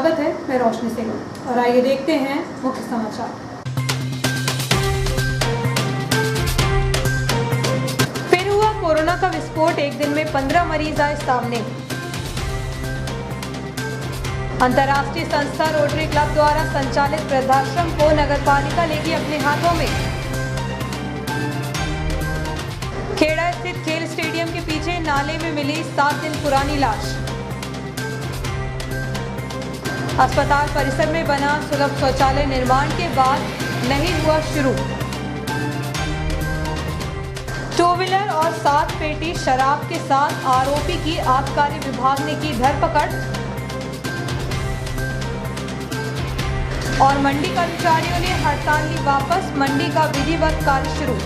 स्वागत है, मैं रोशनी सिंह और आइए देखते हैं मुख्य समाचार। फिर हुआ कोरोना का विस्फोट, एक दिन में 15 मरीज आए सामने। अंतर्राष्ट्रीय संस्था रोटरी क्लब द्वारा संचालित वृद्धाश्रम को नगरपालिका लेगी अपने हाथों में। खेड़ा स्थित खेल स्टेडियम के पीछे नाले में मिली 7 दिन पुरानी लाश। अस्पताल परिसर में बना सुलभ शौचालय निर्माण के बाद नहीं हुआ शुरू। 2 व्हीलर और 7 पेटी शराब के साथ आरोपी की आबकारी विभाग ने की धरपकड़। और मंडी कर्मचारियों ने हड़ताल ली वापस, मंडी का विधिवत कार्य शुरू।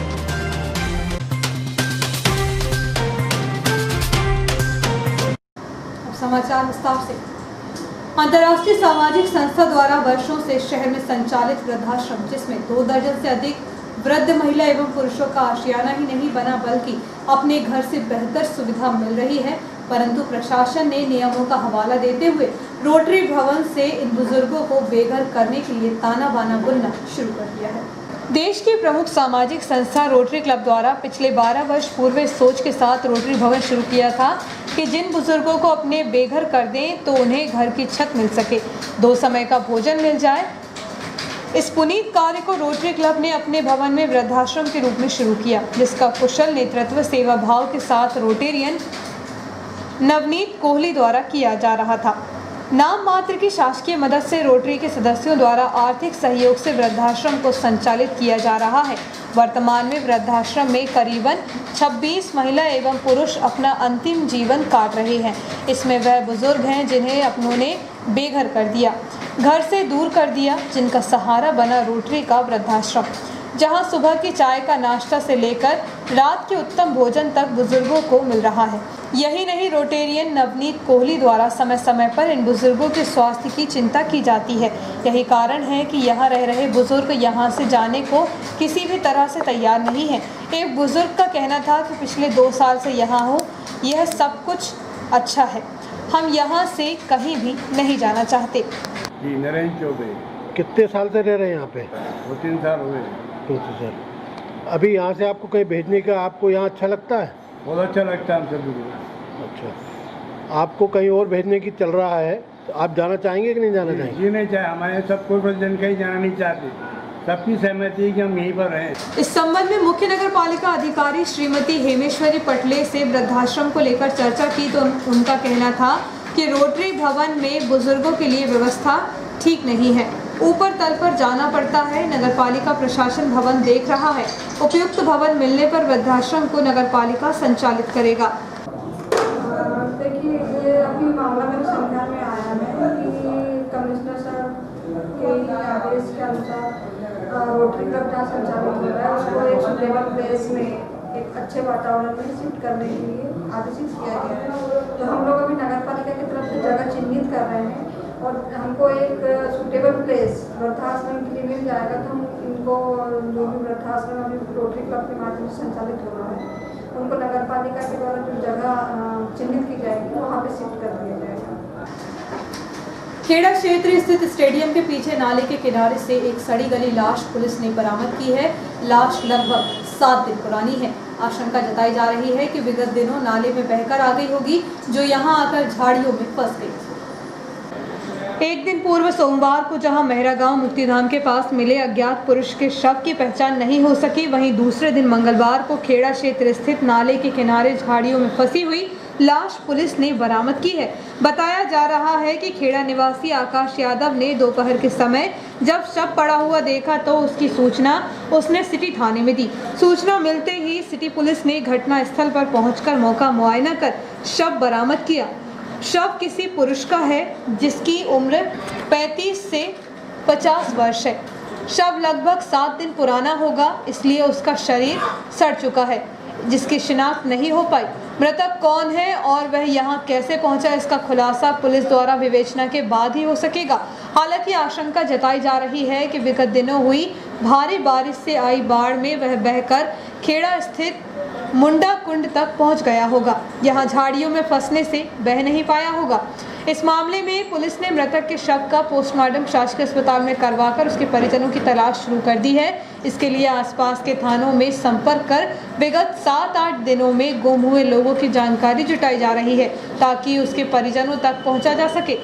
समाचार विस्तार से। अंतर्राष्ट्रीय सामाजिक संस्था द्वारा वर्षों से शहर में संचालित वृद्धाश्रम, जिसमें 2 दर्जन से अधिक वृद्ध महिला एवं पुरुषों का आशियाना ही नहीं बना बल्कि अपने घर से बेहतर सुविधा मिल रही है, परंतु प्रशासन ने नियमों का हवाला देते हुए रोटरी भवन से इन बुजुर्गों को बेघर करने के लिए ताना बाना बुनना शुरू कर दिया है। देश की प्रमुख सामाजिक संस्था रोटरी क्लब द्वारा पिछले 12 वर्ष पूर्व इस सोच के साथ रोटरी भवन शुरू किया था कि जिन बुजुर्गों को अपने बेघर कर दें तो उन्हें घर की छत मिल सके, 2 समय का भोजन मिल जाए। इस पुनीत कार्य को रोटरी क्लब ने अपने भवन में वृद्धाश्रम के रूप में शुरू किया, जिसका कुशल नेतृत्व सेवा भाव के साथ रोटेरियन नवनीत कोहली द्वारा किया जा रहा था। नाम मात्र की शासकीय मदद से रोटरी के सदस्यों द्वारा आर्थिक सहयोग से वृद्धाश्रम को संचालित किया जा रहा है। वर्तमान में वृद्धाश्रम में करीबन 26 महिला एवं पुरुष अपना अंतिम जीवन काट रहे हैं। इसमें वह बुजुर्ग हैं जिन्हें अपनों ने बेघर कर दिया, घर से दूर कर दिया, जिनका सहारा बना रोटरी का वृद्धाश्रम, जहां सुबह की चाय का नाश्ता से लेकर रात के उत्तम भोजन तक बुजुर्गों को मिल रहा है। यही नहीं, रोटेरियन नवनीत कोहली द्वारा समय समय पर इन बुजुर्गों के स्वास्थ्य की चिंता की जाती है। यही कारण है कि यहाँ रह रहे बुजुर्ग यहाँ से जाने को किसी भी तरह से तैयार नहीं है। एक बुजुर्ग का कहना था कि पिछले 2 साल से यहाँ हूँ, यह सब कुछ अच्छा है, हम यहाँ से कहीं भी नहीं जाना चाहते। जी, नरेंद्र चौबे। कितने साल से रह रहे हैं यहाँ पे? 2-3 साल हुए। 2 साल। अभी यहाँ से आपको कहीं भेजने का आपको यहाँ अच्छा लगता है? बहुत अच्छा लगता है हम सभी को। अच्छा, आपको कहीं और भेजने की चल रहा है, तो आप जाना चाहेंगे कि नहीं जाना चाहेंगे? जी नहीं चाहे, हमारे सब कोई प्रेसिडेंट कहीं जाना नहीं चाहते, सबकी सहमति है कि हम यहीं पर रहें। इस संबंध में मुख्य नगर पालिका अधिकारी श्रीमती हेमेश्वरी पटले से वृद्धाश्रम को लेकर चर्चा की तो उनका कहना था कि रोटरी भवन में बुजुर्गों के लिए व्यवस्था ठीक नहीं है, ऊपर तल पर जाना पड़ता है। नगरपालिका प्रशासन भवन देख रहा है, उपयुक्त भवन मिलने पर वृद्धाश्रम को नगरपालिका संचालित करेगा। देखिए, ये अभी मामला मेरे संज्ञान में आया है कि कमिश्नर साहब के आदेश के अनुसार रोटरी क्लब जहाँ संचालित हो रहा है उसको एक सुटेबल प्लेस में, एक अच्छे वातावरण में शिफ्ट करने के लिए आदेशित किया गया है। तो हम लोग अभी नगरपालिका की तरफ से जगह चिन्हित कर रहे हैं और हमको एक सुटेबल प्लेस वृद्धाश्रम के लिए मिल जाएगा तो हम इनको, जो भी वृद्धाश्रम अभी रोटरी क्लब के माध्यम से संचालित हो रहा है, उनको नगरपालिका के द्वारा जो जगह चिन्हित की जाएगी वहाँ पे शिफ्ट कर दिया जाएगा। खेड़ा क्षेत्र स्थित स्टेडियम के पीछे नाले के किनारे से एक सड़ी गली लाश पुलिस ने बरामद की है। लाश लगभग 7 दिन पुरानी है। आशंका जताई जा रही है कि विगत दिनों नाले में बहकर आ गई होगी, जो यहां आकर झाड़ियों में फंस गई। एक दिन पूर्व सोमवार को जहां मेहरा गांव मुक्तिधाम के पास मिले अज्ञात पुरुष के शव की पहचान नहीं हो सकी, वहीं दूसरे दिन मंगलवार को खेड़ा क्षेत्र स्थित नाले के किनारे झाड़ियों में फंसी हुई लाश पुलिस ने बरामद की है। बताया जा रहा है कि खेड़ा निवासी आकाश यादव ने दोपहर के समय जब शव पड़ा हुआ देखा तो उसकी सूचना उसने सिटी थाने में दी। सूचना मिलते ही सिटी पुलिस ने घटना स्थल पर पहुंचकर मौका मुआयना कर शव बरामद किया। शव किसी पुरुष का है जिसकी उम्र 35 से 50 वर्ष है। शव लगभग 7 दिन पुराना होगा, इसलिए उसका शरीर सड़ चुका है, जिसकी शिनाख्त नहीं हो पाई। मृतक कौन है और वह यहाँ कैसे पहुंचा, इसका खुलासा पुलिस द्वारा विवेचना के बाद ही हो सकेगा। हालांकि आशंका जताई जा रही है कि विगत दिनों हुई भारी बारिश से आई बाढ़ में वह बहकर खेड़ा स्थित मुंडा कुंड तक पहुंच गया होगा। यहां झाड़ियों में फंसने से बह नहीं पाया होगा। इस मामले में पुलिस ने मृतक के शव का पोस्टमार्टम शासकीय अस्पताल में करवाकर उसके परिजनों की तलाश शुरू कर दी है। इसके लिए आसपास के थानों में संपर्क कर विगत 7-8 दिनों में गुम हुए लोगों की जानकारी जुटाई जा रही है ताकि उसके परिजनों तक पहुंचा जा सके।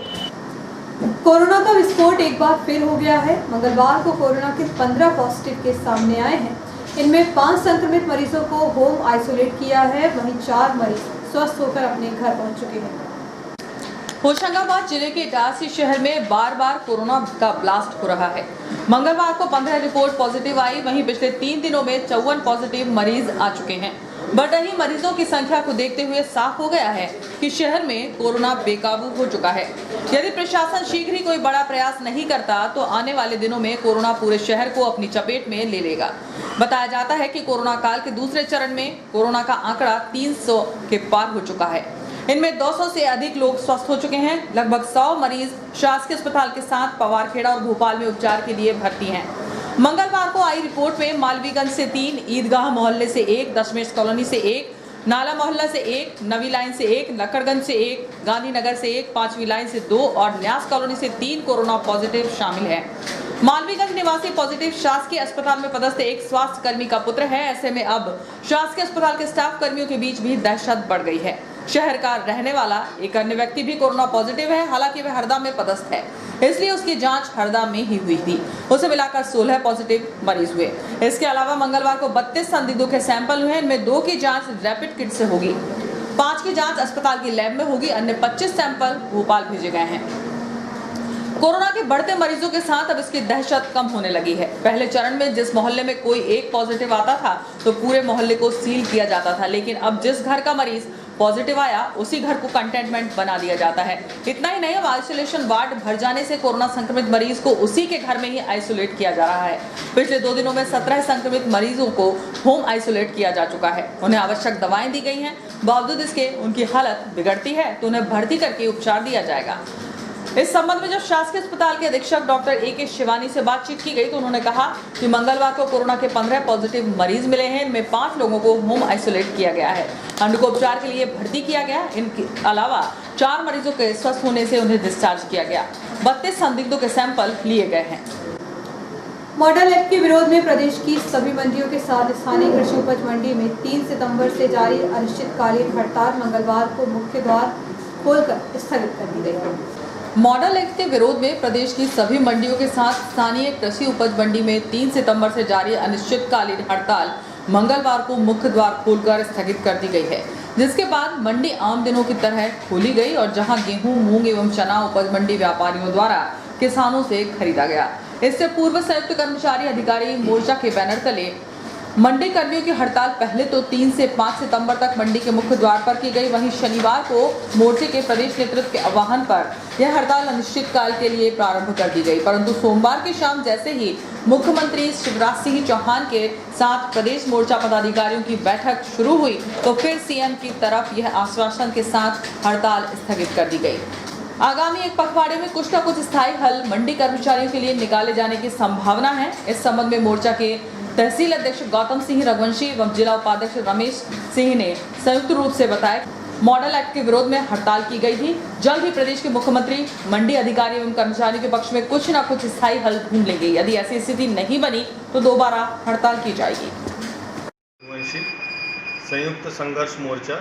कोरोना का विस्फोट एक बार फिर हो गया है। मंगलवार को कोरोना के 15 पॉजिटिव केस सामने आए हैं। इनमें 5 संक्रमित मरीजों को होम आइसोलेट किया है, वहीं 4 मरीज स्वस्थ होकर अपने घर पहुंच चुके हैं। होशंगाबाद जिले के इटारसी शहर में बार बार कोरोना का ब्लास्ट हो रहा है। मंगलवार को 15 रिपोर्ट पॉजिटिव आई, वहीं पिछले 3 दिनों में 54 पॉजिटिव मरीज आ चुके हैं। बढ़ रही मरीजों की संख्या को देखते हुए साफ हो गया है कि शहर में कोरोना बेकाबू हो चुका है। यदि प्रशासन शीघ्र ही कोई बड़ा प्रयास नहीं करता तो आने वाले दिनों में कोरोना पूरे शहर को अपनी चपेट में ले लेगा। बताया जाता है कि कोरोना काल के दूसरे चरण में कोरोना का आंकड़ा 300 के पार हो चुका है। इनमें 200 से अधिक लोग स्वस्थ हो चुके हैं। लगभग 100 मरीज शासकीय अस्पताल के साथ पवारखेड़ा और भोपाल में उपचार के लिए भर्ती हैं। मंगलवार को आई रिपोर्ट में मालवीगंज से 3, ईदगाह मोहल्ले से 1, दशमेश कॉलोनी से 1, नाला मोहल्ला से 1, नवी लाइन से 1, लक्कड़गंज से 1, गांधीनगर से 1, 5वीं लाइन से 2 और न्यास कॉलोनी से 3 कोरोना पॉजिटिव शामिल है। मालवीगंज निवासी पॉजिटिव शासकीय अस्पताल में पदस्थ एक स्वास्थ्य कर्मी का पुत्र है। ऐसे में अब शासकीय अस्पताल के स्टाफ कर्मियों के बीच भी दहशत बढ़ गई है। शहर का रहने वाला एक अन्य व्यक्ति भी कोरोना पॉजिटिव है, हालांकि वह हरदा में पदस्थ है, इसलिए उसकी जांच हरदा में ही हुई थी। उसे मिलाकर 16 पॉजिटिव मरीज हुए। इसके अलावा मंगलवार को 32 संदिग्धों के सैंपल हुए। इनमें 2 की जांच रैपिड किट से होगी, 5 की जांच अस्पताल की लैब में होगी, अन्य 25 सैंपल भोपाल भेजे गए हैं। कोरोना के बढ़ते मरीजों के साथ अब इसकी दहशत कम होने लगी है। पहले चरण में जिस मोहल्ले में कोई एक पॉजिटिव आता था तो पूरे मोहल्ले को सील किया जाता था, लेकिन अब जिस घर का मरीज पॉजिटिव आया उसी घर को कंटेनमेंट बना दिया जाता है। इतना ही नहीं, अब आइसोलेशन वार्ड भर जाने से कोरोना संक्रमित मरीज को उसी के घर में ही आइसोलेट किया जा रहा है। पिछले 2 दिनों में 17 संक्रमित मरीजों को होम आइसोलेट किया जा चुका है। उन्हें आवश्यक दवाएं दी गई हैं, बावजूद इसके उनकी हालत बिगड़ती है तो उन्हें भर्ती करके उपचार दिया जाएगा। इस संबंध में जब शासकीय अस्पताल के अधीक्षक डॉक्टर ए.के. शिवानी से बातचीत की गई तो उन्होंने कहा कि मंगलवार को कोरोना के 15 पॉजिटिव मरीज मिले हैं। इनमें 5 लोगों को होम आइसोलेट किया गया है, अन्य को उपचार के लिए भर्ती किया गया। इनके अलावा 4 मरीजों के स्वस्थ होने से उन्हें डिस्चार्ज किया गया। 32 संदिग्धों के सैंपल लिए गए हैं। मॉडल एक्ट के विरोध में प्रदेश की सभी मंडियों के साथ स्थानीय कृषि उपज मंडी में 3 सितंबर से जारी अनिश्चितकालीन हड़ताल मंगलवार को मुख्य द्वार खोलकर स्थगित कर दी गई। मॉडल एक्ट के विरोध में प्रदेश की सभी मंडियों के साथ स्थानीय कृषि उपज मंडी में 3 सितंबर से जारी अनिश्चितकालीन हड़ताल मंगलवार को मुख्य द्वार खोलकर स्थगित कर दी गई है, जिसके बाद मंडी आम दिनों की तरह खोली गई और जहां गेहूं, मूंग एवं चना उपज मंडी व्यापारियों द्वारा किसानों से खरीदा गया। इससे पूर्व संयुक्त कर्मचारी अधिकारी मोर्चा के बैनर तले मंडी कर्मियों की हड़ताल पहले तो 3 से 5 सितंबर तक मंडी के मुख्य द्वार पर की गई। वहीं शनिवार को मोर्चे के प्रदेश नेतृत्व के आह्वान पर यह हड़ताल अनिश्चितकाल के लिए प्रारंभ कर दी गई, परंतु सोमवार की शाम जैसे ही मुख्यमंत्री शिवराज सिंह चौहान के साथ प्रदेश मोर्चा पदाधिकारियों की बैठक शुरू हुई तो फिर सीएम की तरफ यह आश्वासन के साथ हड़ताल स्थगित कर दी गई। आगामी एक पखवाड़े में कुछ न कुछ स्थायी हल मंडी कर्मचारियों के लिए निकाले जाने की संभावना है। इस संबंध में मोर्चा के तहसील अध्यक्ष गौतम सिंह रघुवंशी एवं जिला उपाध्यक्ष रमेश सिंह ने संयुक्त रूप से बताया मॉडल एक्ट के विरोध में हड़ताल की गई थी। जल्द ही प्रदेश के मुख्यमंत्री मंडी अधिकारी एवं कर्मचारियों के पक्ष में कुछ न कुछ स्थायी हल ढूंढ लेंगे। यदि ऐसी स्थिति नहीं बनी तो दोबारा हड़ताल की जाएगी। संयुक्त संघर्ष मोर्चा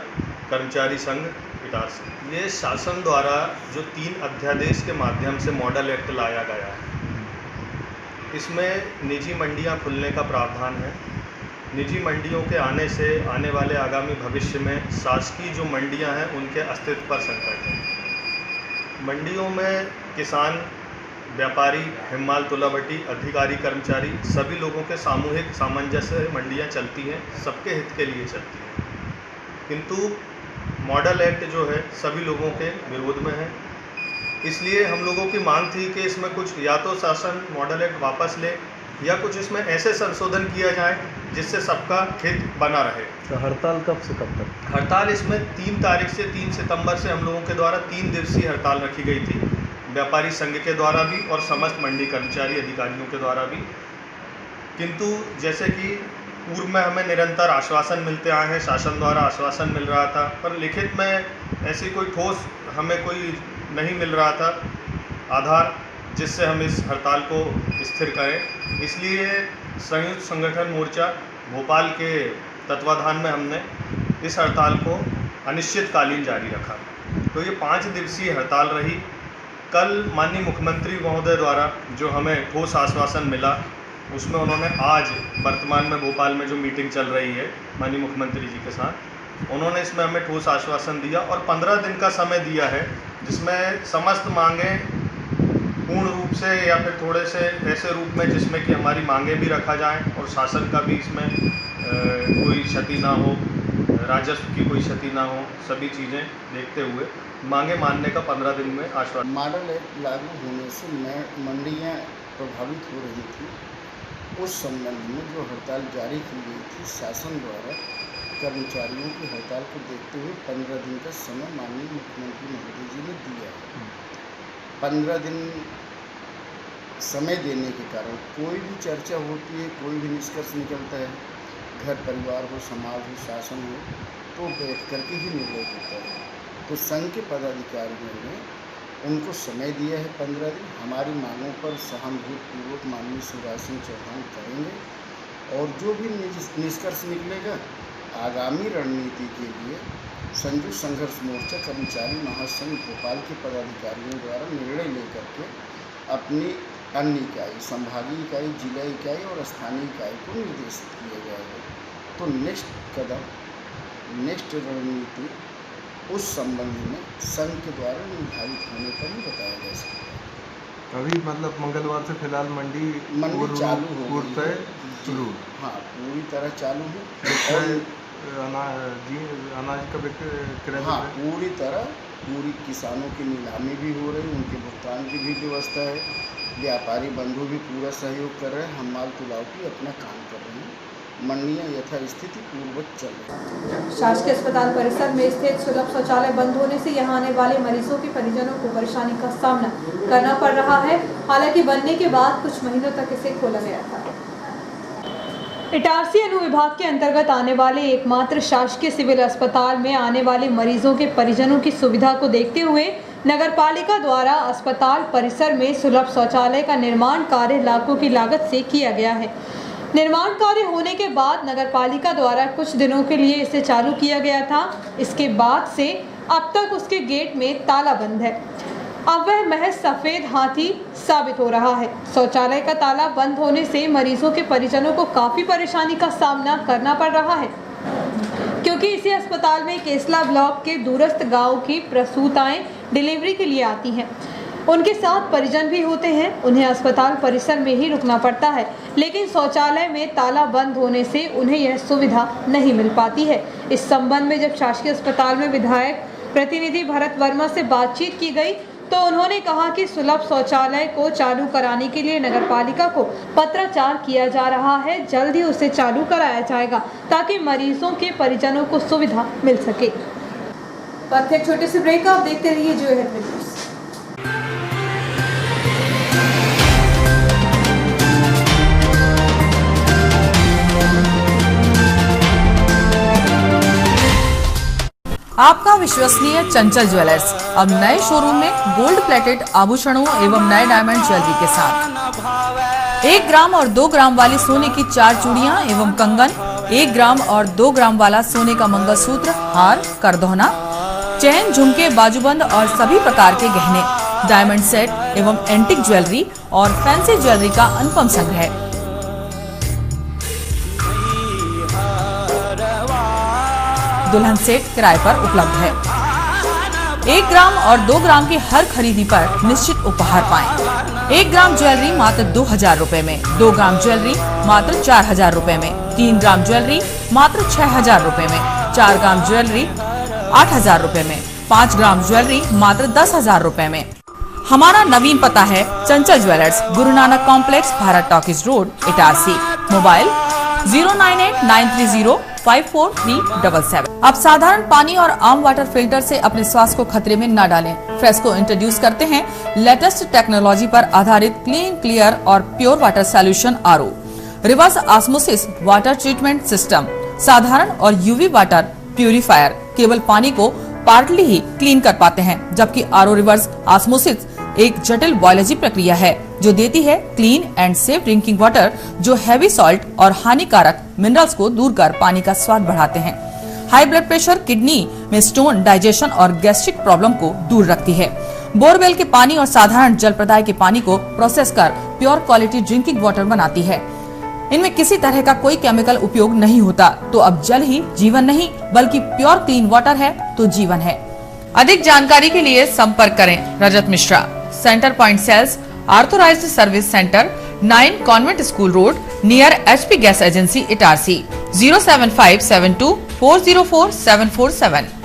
कर्मचारी संघ इटारसी। ये शासन द्वारा जो 3 अध्यादेश के माध्यम से मॉडल एक्ट लाया गया है, इसमें निजी मंडियां खुलने का प्रावधान है। निजी मंडियों के आने से आने वाले आगामी भविष्य में शासकीय जो मंडियां हैं उनके अस्तित्व पर संकट है। मंडियों में किसान, व्यापारी, हिम्माल तुलाभट्टी, अधिकारी, कर्मचारी सभी लोगों के सामूहिक सामंजस्य से मंडियां चलती हैं, सबके हित के लिए चलती हैं। किंतु मॉडल एक्ट जो है सभी लोगों के विरोध में है, इसलिए हम लोगों की मांग थी कि इसमें कुछ या तो शासन मॉडल एक्ट वापस ले या कुछ इसमें ऐसे संशोधन किया जाए जिससे सबका हित बना रहे। तो हड़ताल कब से कब तक? हड़ताल इसमें 3 तारीख से 3 सितंबर से हम लोगों के द्वारा 3 दिवसीय हड़ताल रखी गई थी, व्यापारी संघ के द्वारा भी और समस्त मंडी कर्मचारी अधिकारियों के द्वारा भी। किंतु जैसे कि पूर्व में हमें निरंतर आश्वासन मिलते आए हैं, शासन द्वारा आश्वासन मिल रहा था, पर लिखित में ऐसी कोई ठोस हमें कोई नहीं मिल रहा था आधार जिससे हम इस हड़ताल को स्थिर करें। इसलिए संयुक्त संगठन मोर्चा भोपाल के तत्वाधान में हमने इस हड़ताल को अनिश्चितकालीन जारी रखा। तो ये 5 दिवसीय हड़ताल रही। कल माननीय मुख्यमंत्री महोदय द्वारा जो हमें ठोस आश्वासन मिला, उसमें उन्होंने आज वर्तमान में भोपाल में जो मीटिंग चल रही है माननीय मुख्यमंत्री जी के साथ, उन्होंने इसमें हमें ठोस आश्वासन दिया और 15 दिन का समय दिया है, जिसमें समस्त मांगें पूर्ण रूप से या फिर थोड़े से ऐसे रूप में जिसमें कि हमारी मांगें भी रखा जाए और शासन का भी इसमें कोई क्षति ना हो, राजस्व की कोई क्षति ना हो, सभी चीज़ें देखते हुए मांगे मानने का 15 दिन में आश्वासन। मॉडल एक्ट लागू होने से मंडियाँ प्रभावित हो रही थी। उस संबंध में जो हड़ताल जारी की गई थी शासन द्वारा, कर्मचारियों की हड़ताल को देखते हुए 15 दिन का समय माननीय मुख्यमंत्री महोदय जी ने दिया है। 15 दिन समय देने के कारण कोई भी चर्चा होती है, कोई भी निष्कर्ष निकलता है, घर परिवार हो, समाज हो, शासन हो, तो बैठ करके ही निर्णय होता है। तो संघ के पदाधिकारियों ने उनको समय दिया है 15 दिन। हमारी मांगों पर सहानुभूतिपूर्वक माननीय शिवराज सिंह चौहान करेंगे और जो भी निष्कर्ष निकलेगा आगामी रणनीति के लिए संयुक्त संघर्ष मोर्चा कर्मचारी महासंघ भोपाल के पदाधिकारियों द्वारा निर्णय लेकर के अपनी अन्य इकाई, संभागीय इकाई, जिला इकाई और स्थानीय इकाई को निर्देशित किया जाएगा। तो नेक्स्ट कदम, नेक्स्ट रणनीति उस संबंध में संघ के द्वारा निर्धारित होने पर ही बताया जा सकता है। अभी मतलब मंगलवार से फिलहाल मंडी चालू हो गई है, शुरू। हाँ, पूरी तरह चालू है और अनाज का विक्रय, हाँ, पूरी तरह पूरी किसानों की नीलामी भी हो रही, उनके भुगतान की भी व्यवस्था है। व्यापारी बंधु भी पूरा सहयोग कर रहे हैं। हम माल तुलाव की अपना काम कर रहे हैं। मंडियाँ यथास्थिति पूर्ववत चल रही हैं। शासकीय अस्पताल परिसर में स्थित सुलभ शौचालय बंद होने से यहां आने वाले मरीजों के परिजनों को परेशानी का सामना करना पड़ रहा है। हालांकि बनने के बाद कुछ महीनों तक इसे खोला गया था। इटारसी अनुविभाग के अंतर्गत आने वाले एकमात्र शासकीय सिविल अस्पताल में आने वाले मरीजों के परिजनों की सुविधा को देखते हुए नगरपालिका द्वारा अस्पताल परिसर में सुलभ शौचालय का निर्माण कार्य लाखों की लागत से किया गया है। निर्माण कार्य होने के बाद नगरपालिका द्वारा कुछ दिनों के लिए इसे चालू किया गया था। इसके बाद से अब तक उसके गेट में ताला बंद है। अब वह महज सफेद हाथी साबित हो रहा है। शौचालय का ताला बंद होने से मरीजों के परिजनों को काफी परेशानी का सामना करना पड़ रहा है, क्योंकि इसी अस्पताल में केसला ब्लॉक के दूरस्थ गांव की प्रसूताएं डिलीवरी के लिए आती हैं। उनके साथ परिजन भी होते हैं। उन्हें अस्पताल परिसर में ही रुकना पड़ता है, लेकिन शौचालय में ताला बंद होने से उन्हें यह सुविधा नहीं मिल पाती है। इस संबंध में जब शासकीय अस्पताल में विधायक प्रतिनिधि भरत वर्मा से बातचीत की गई तो उन्होंने कहा कि सुलभ शौचालय को चालू कराने के लिए नगरपालिका को पत्राचार किया जा रहा है। जल्द ही उसे चालू कराया जाएगा ताकि मरीजों के परिजनों को सुविधा मिल सके। वक्त एक छोटे से ब्रेक का, आप देखते रहिए जियो हेड न्यूज़। आपका विश्वसनीय चंचल ज्वेलर्स अब नए शोरूम में गोल्ड प्लेटेड आभूषणों एवं नए डायमंड ज्वेलरी के साथ 1 ग्राम और 2 ग्राम वाली सोने की 4 चूड़ियां एवं कंगन, 1 ग्राम और 2 ग्राम वाला सोने का मंगलसूत्र, हार, करदौना, चैन, झुमके, बाजूबंद और सभी प्रकार के गहने, डायमंड सेट एवं एंटिक ज्वेलरी और फैंसी ज्वेलरी का अनुपम संग्रह। दुल्हन सेट किराए पर उपलब्ध है। 1 ग्राम और 2 ग्राम की हर खरीदी पर निश्चित उपहार पाएं। 1 ग्राम ज्वेलरी मात्र 2000 रुपए में, 2 ग्राम ज्वेलरी मात्र 4000 रुपए में, 3 ग्राम ज्वेलरी मात्र 6000 रुपए में, 4 ग्राम ज्वेलरी 8000 रुपए में, 5 ग्राम ज्वेलरी मात्र 10000 रुपए में। हमारा नवीन पता है चंचल jewellers, Guru Nanak complex, Bharat talkies road, Itarsi. Mobile 09893054377। अब साधारण पानी और आम वाटर फिल्टर से अपने स्वास्थ्य को खतरे में न डालें। फ्रेस्को इंट्रोड्यूस करते हैं लेटेस्ट टेक्नोलॉजी पर आधारित क्लीन, क्लियर और pure water solution RO. Reverse osmosis water treatment system, साधारण और यूवी वाटर प्यूरिफायर केवल पानी को पार्टली ही क्लीन कर पाते हैं, जबकि आरओ रिवर्स ऑस्मोसिस एक जटिल बायोलॉजी प्रक्रिया है जो देती है clean and safe drinking water जो हैवी सॉल्ट और हानिकारक मिनरल्स को दूर कर पानी का स्वाद बढ़ाते हैं। हाई ब्लड प्रेशर, किडनी में स्टोन, डाइजेशन और गैस्ट्रिक प्रॉब्लम को दूर रखती है। बोरवेल के पानी और साधारण जल प्रदाय के पानी को प्रोसेस कर प्योर क्वालिटी ड्रिंकिंग वाटर बनाती है। इनमें किसी तरह का कोई केमिकल उपयोग नहीं होता। तो अब जल ही जीवन नहीं बल्कि प्योर क्लीन वाटर है तो जीवन है। अधिक जानकारी के लिए संपर्क करें Rajat Mishra, centre point sales, authorised service centre, 9 convent school road, near HP gas agency, Itarsi, 07572 404 747।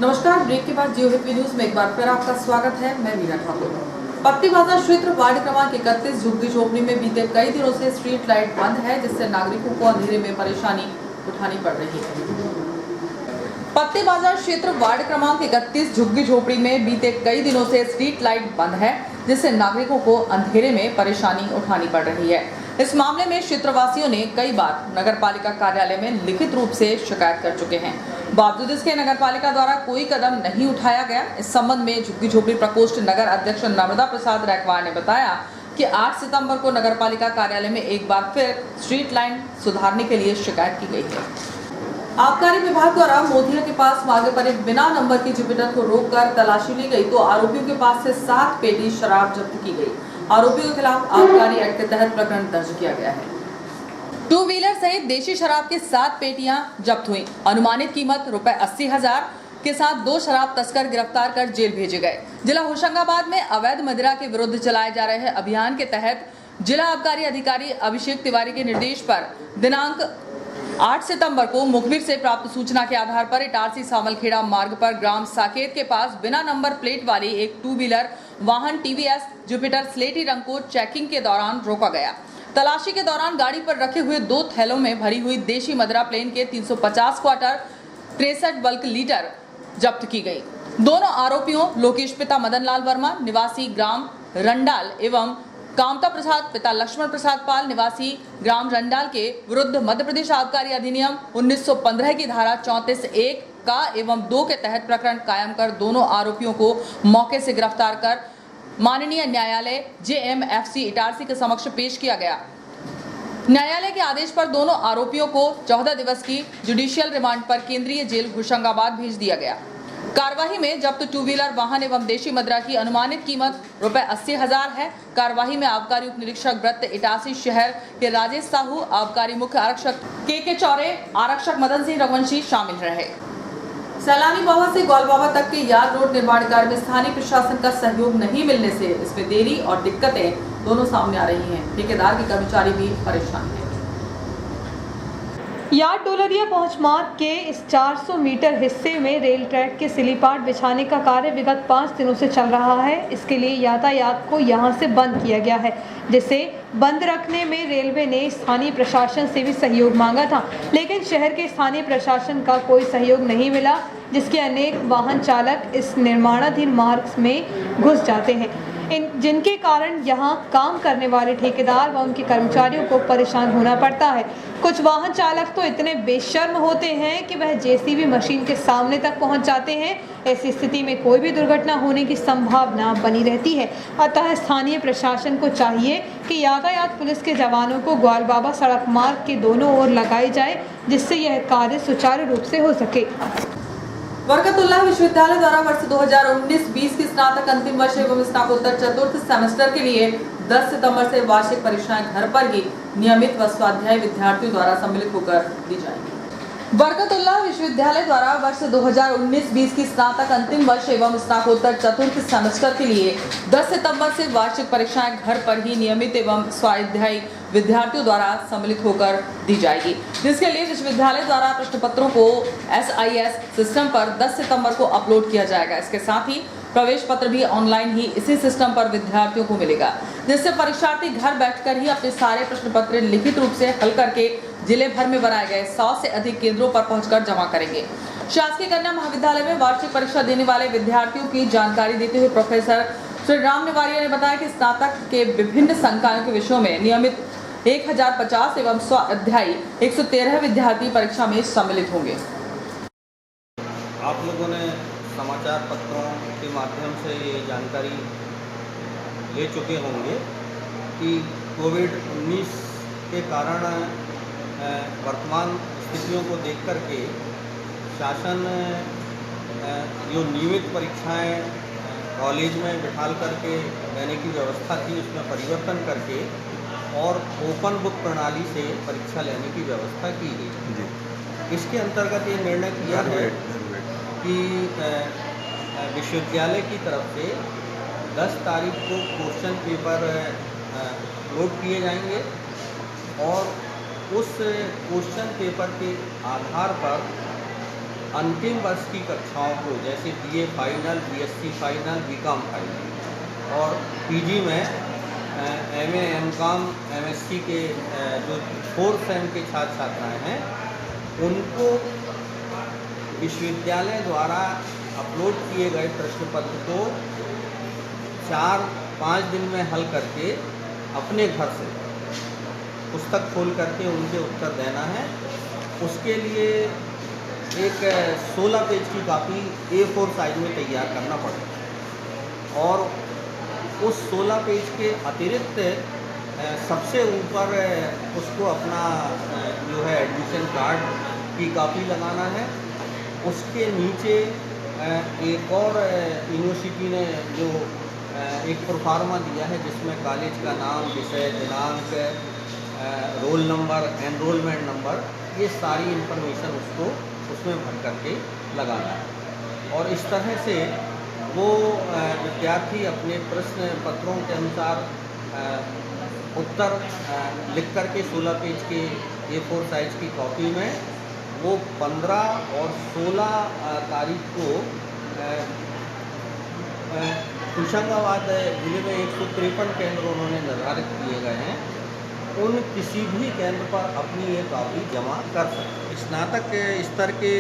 नमस्कार, ब्रेक के बाद जियो हिपी न्यूज में एक बार फिर आपका स्वागत है। मैं मीरा ठाकुर। पत्ती बाजार क्षेत्र वार्ड क्रमांक 31 झुग्गी झोपड़ी में बीते कई दिनों से स्ट्रीट लाइट बंद है, जिससे नागरिकों को अंधेरे में परेशानी उठानी पड़ रही है। पत्ती बाजार क्षेत्र वार्ड क्रमांक 31 झुग्गी झोपड़ी में बीते कई दिनों से स्ट्रीट लाइट बंद है, जिससे नागरिकों को अंधेरे में परेशानी उठानी पड़ रही है। इस मामले में क्षेत्रवासियों ने कई बार नगरपालिका कार्यालय में लिखित रूप से शिकायत कर चुके हैं। बावजूद इसके नगरपालिका द्वारा कोई कदम नहीं उठाया गया। इस संबंध में झुग्गी झोपड़ी प्रकोष्ठ नगर अध्यक्ष नर्मदा प्रसाद रैकवार ने बताया कि 8 सितंबर को नगरपालिका कार्यालय में एक बार फिर स्ट्रीट लाइन सुधारने के लिए शिकायत की गई है। आबकारी विभाग द्वारा मोदिया के पास मार्ग पर एक बिना नंबर की जुपिटर को रोककर तलाशी ली गई तो आरोपियों के पास से 7 पेटी शराब जब्त की गई। आरोपियों के खिलाफ आबकारी एक्ट के तहत प्रकरण दर्ज किया गया है। 2 व्हीलर सहित देशी शराब की 7 पेटियां जब्त हुई। अनुमानित कीमत ₹80,000 के साथ 2 शराब तस्कर गिरफ्तार कर जेल भेजे गए। जिला होशंगाबाद में अवैध मदिरा के विरुद्ध चलाए जा रहे अभियान के तहत जिला आबकारी अधिकारी अभिषेक तिवारी के निर्देश पर दिनांक 8 सितंबर को मुखबिर से प्राप्त सूचना के आधार पर इटारसी सामलखेड़ा मार्ग पर ग्राम साकेत के पास बिना नंबर प्लेट वाली एक 2 व्हीलर वाहन TVS जुपिटर स्लेटी रंग को चेकिंग के दौरान रोका गया। तलाशी के दौरान गाड़ी पर रखे हुए 2 थैलों में भरी हुई देशी मदिरा प्लेन के 350 क्वार्टर 63 बल्क लीटर जब्त की गई। दोनों आरोपियों लोकेश पिता मदन लाल वर्मा निवासी ग्राम रंडाल एवं कामता प्रसाद पिता लक्ष्मण प्रसाद पाल निवासी ग्राम रंडाल के विरुद्ध मध्य प्रदेश आबकारी अधिनियम 1915 की धारा 34(1) का एवं 2 के तहत प्रकरण कायम कर दोनों आरोपियों को मौके से गिरफ्तार कर माननीय न्यायालय JMFC इटारसी के समक्ष पेश किया गया। न्यायालय के आदेश पर दोनों आरोपियों को 14 दिवस की जुडिशियल रिमांड पर केंद्रीय जेल होशंगाबाद भेज दिया गया। कार्यवाही में जब्त 2 व्हीलर वाहन एवं देशी मदिरा की अनुमानित कीमत ₹80,000 है। कार्यवाही में आबकारी उप निरीक्षक वृत्त इटारसी शहर के राजेश साहू, आबकारी मुख्य आरक्षक KK चौरे, आरक्षक मदन सिंह रघुवंशी शामिल रहे। सैलानी बाबा से ग्वाल बाबा तक के यार्ड रोड निर्माण कार्य में स्थानीय प्रशासन का सहयोग नहीं मिलने से इसमें देरी और दिक्कतें दोनों सामने आ रही हैं। ठेकेदार के कर्मचारी भी परेशान हैं। यार्ड डोलरिया पहुंच मार्ग के इस 400 मीटर हिस्से में रेल ट्रैक के सिलीपाट बिछाने का कार्य विगत 5 दिनों से चल रहा है। इसके लिए यातायात को यहां से बंद किया गया है, जिसे बंद रखने में रेलवे ने स्थानीय प्रशासन से भी सहयोग मांगा था, लेकिन शहर के स्थानीय प्रशासन का कोई सहयोग नहीं मिला, जिसके अनेक वाहन चालक इस निर्माणाधीन मार्ग में घुस जाते हैं, जिनके कारण यहां काम करने वाले ठेकेदार व उनके कर्मचारियों को परेशान होना पड़ता है। कुछ वाहन चालक तो इतने बेशर्म होते हैं कि वह JCB मशीन के सामने तक पहुंच जाते हैं। ऐसी स्थिति में कोई भी दुर्घटना होने की संभावना बनी रहती है। अतः स्थानीय प्रशासन को चाहिए कि यातायात पुलिस के जवानों को ग्वाल बाबा सड़क मार्ग के दोनों ओर लगाई जाए, जिससे यह कार्य सुचारू रूप से हो सके। बरकतुल्लाह विश्वविद्यालय द्वारा वर्ष 2019-20 की स्नातक अंतिम वर्ष एवं स्नातकोत्तर चतुर्थ सेमेस्टर के लिए 10 सितंबर से वार्षिक परीक्षाएं घर पर ही नियमित व स्वाध्याय विद्यार्थियों द्वारा सम्मिलित होकर दी जाएंगी। बरकतुल्लाह विश्वविद्यालय द्वारा वर्ष 2019-20 की स्नातक अंतिम वर्ष एवं स्नातकोत्तर चतुर्थ सेमेस्टर के लिए 10 सितंबर से वार्षिक परीक्षाएं घर पर ही नियमित एवं स्वाध्यायी विद्यार्थियों द्वारा सम्मिलित होकर दी जाएगी, जिसके लिए विश्वविद्यालय द्वारा प्रश्न पत्रों को SIS सिस्टम पर 10 सितंबर को अपलोड किया जाएगा। इसके साथ ही प्रवेश पत्र भी ऑनलाइन ही इसी सिस्टम पर विद्यार्थियों को मिलेगा, जिससे परीक्षार्थी घर बैठकर ही अपने सारे प्रश्न पत्र लिखित रूप से हल करके जिले भर में बनाए गए 100 से अधिक केंद्रों पर पहुंचकर जमा करेंगे। शासकीय कन्या महाविद्यालय में वार्षिक परीक्षा देने वाले विद्यार्थियों की जानकारी देते हुए प्रोफेसर श्री राम नेवारिया ने बताया कि स्नातक के विभिन्न संकायों के विषयों में नियमित 1050 एवं स्वाध्यायी 113 विद्यार्थी परीक्षा में सम्मिलित होंगे। आप लोगों ने समाचार पत्रों के माध्यम से ये जानकारी ले चुके होंगे कि कोविड-19 के कारण वर्तमान स्थितियों को देख कर के शासन जो नियमित परीक्षाएं कॉलेज में बिठाल करके देने की व्यवस्था थी उसमें परिवर्तन करके और ओपन बुक प्रणाली से परीक्षा लेने की व्यवस्था की गई। इसके अंतर्गत ये निर्णय किया है कि विश्वविद्यालय की तरफ से 10 तारीख को क्वेश्चन पेपर अपलोड किए जाएंगे और उस क्वेश्चन पेपर के आधार पर अंतिम वर्ष की कक्षाओं को जैसे BA final, BSc final, BCom final और पीजी में एमए, एमकॉम, एमएससी के जो 4th सेम के छात्र छात्राएं हैं उनको विश्वविद्यालय द्वारा अपलोड किए गए प्रश्न पत्र को 4-5 दिन में हल करके अपने घर से पुस्तक खोल करके उनके उत्तर देना है। उसके लिए एक 16 पेज की कॉपी A4 साइज में तैयार करना पड़ेगा और उस 16 पेज के अतिरिक्त सबसे ऊपर उसको अपना जो है एडमिशन कार्ड की कॉपी लगाना है। उसके नीचे एक और यूनिवर्सिटी ने जो एक प्रोफार्मा दिया है जिसमें कॉलेज का नाम, विषय, दिनांक, रोल नंबर, एनरोलमेंट नंबर, ये सारी इन्फॉर्मेशन उसको उसमें भर करके लगाना है और इस तरह से वो विद्यार्थी अपने प्रश्न पत्रों के अनुसार उत्तर लिख करके 16 पेज के A4 साइज की कॉपी में वो 15 और 16 तारीख को होशंगाबाद जिले में 153 केंद्र उन्होंने निर्धारित किए गए हैं। उन किसी भी केंद्र पर अपनी ये कॉपी जमा कर सकते। स्नातक स्तर के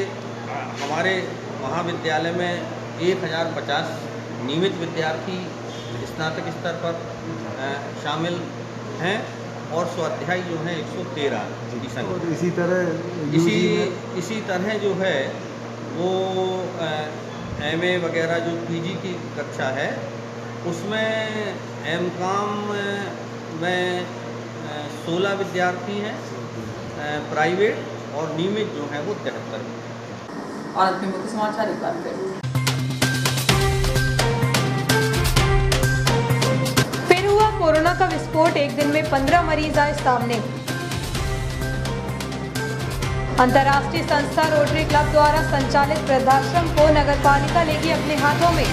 हमारे महाविद्यालय में 1050 नियमित विद्यार्थी स्नातक स्तर पर शामिल हैं और स्वाध्यायी जो हैं 113 की संख्या। इसी तरह जो है वो एमए वगैरह जो पीजी की कक्षा है उसमें एमकॉम में 16 विद्यार्थी हैं प्राइवेट और नियमित जो है वो 73। और अंत में मुख्य समाचार एक बार फिर हुआ कोरोना का विस्फोट। एक दिन में 15 मरीज आए सामने। अंतर्राष्ट्रीय संस्था रोटरी क्लब द्वारा संचालित वृद्धाश्रम को नगरपालिका लेगी अपने हाथों में।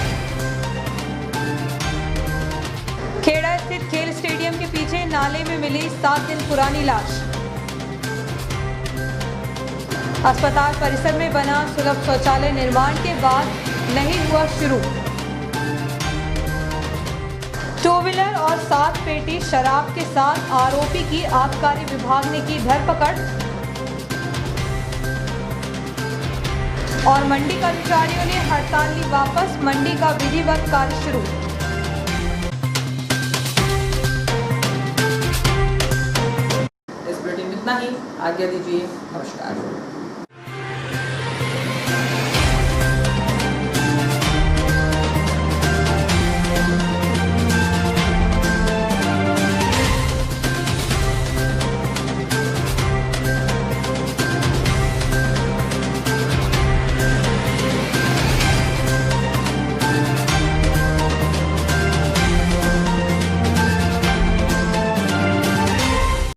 खेड़ा स्थित खेल स्टेडियम के पीछे नाले में मिली 7 दिन पुरानी लाश। अस्पताल परिसर में बना सुलभ शौचालय निर्माण के बाद नहीं हुआ शुरू। 2 व्हीलर और 7 पेटी शराब के साथ आरोपी की आबकारी विभाग ने की धरपकड़। और मंडी कर्मचारियों ने हड़ताल ली वापस। मंडी का विधिवत कार्य शुरू। इस बुलेटिन में इतना ही। आज्ञा दीजिए। नमस्कार।